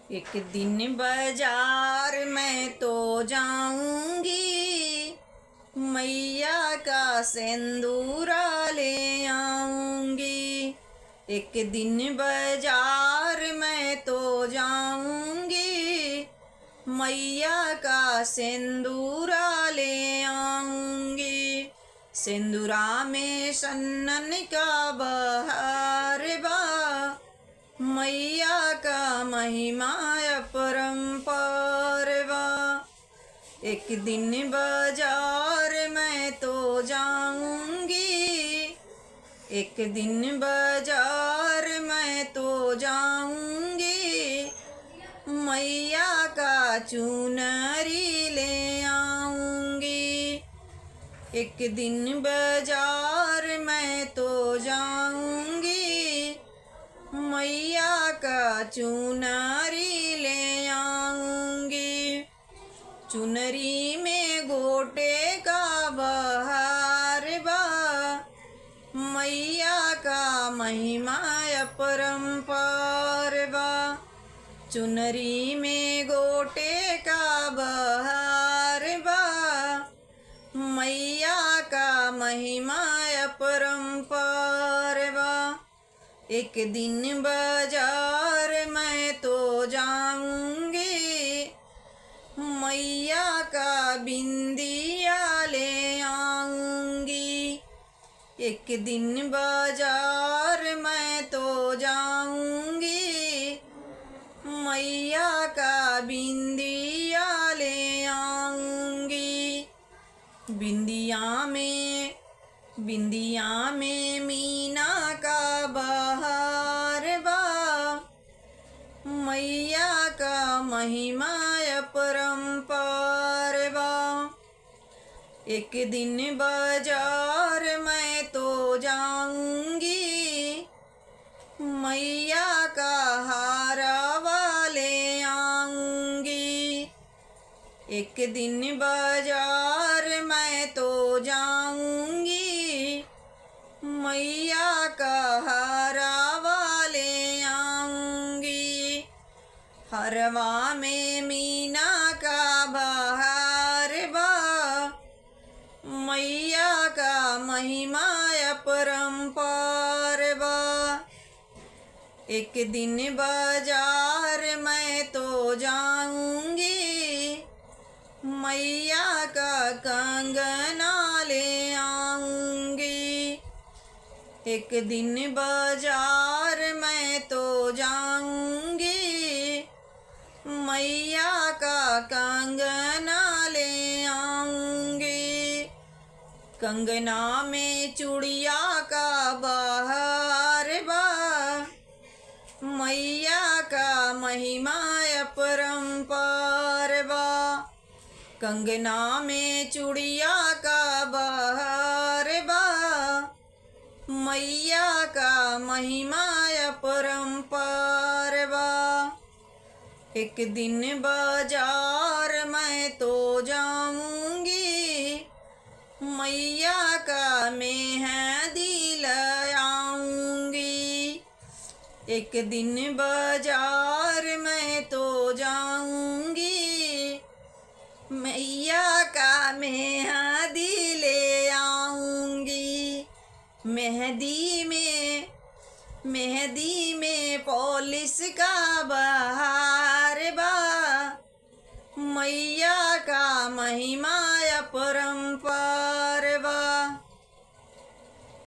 एक दिन बाजार मैं तो जाऊंगी, मैया का सिंदूरा ले आऊंगी। एक दिन बाजार मैं तो जाऊंगी, मैया का सिंदूरा ले आऊंगी। सिंदूरा में सन्नन का बहार बा, मैया का महिमा अपरंपार बा। एक दिन बाजार मैं तो जाऊंगी, एक दिन बाजार मैं तो जाऊंगी, मैया का चुनरी ले आऊंगी। एक दिन बाजार मैं तो जाऊंगी, मैया का चुनरी ले आऊंगी। चुनरी में गोटे का बहार बा, मैया का महिमा अपरंपार बा। चुनरी में गोटे का बहार बा, मैया का महिमा अपरंपार बा। एक दिन बाजार मैं तो जाऊंगी, मैया का बिंदिया ले आऊंगी। एक दिन बाजार मैं तो जाऊंगी, मैया का बिंदिया ले आऊंगी। बिंदिया में मीना का बहार बा, मैया का महिमा अपरंपार बा। एक दिन बाजार मैं तो जाऊंगी, मैया का हारवा ले आऊंगी। एक दिन बाजार मैं तो जाऊंगी, मैया का हारवा ले आऊंगी। हरवा में मीना का बहार बा, मैया का महिमा अपरंपार बा। एक दिन बाजार मैं तो जाऊंगी, मैया का कंगना ले आऊंगी। एक दिन बाजार मैं तो जाऊंगी, मैया का कंगना ले आऊंगी। कंगना में चूड़िया का बहार बा, मैया का महिमा अपरंपार बा। कंगना में चूड़िया का बहार बा, मैया का महिमा अपरंपार बा। एक दिन बाजार मैं तो जाऊंगी, मैया का मेहंदी लाऊंगी। एक दिन बाजार मैं तो जाऊंगी, मैया का मेहंदी ले आऊंगी। मेहंदी में पॉलिश का बहार बा, मैया का महिमा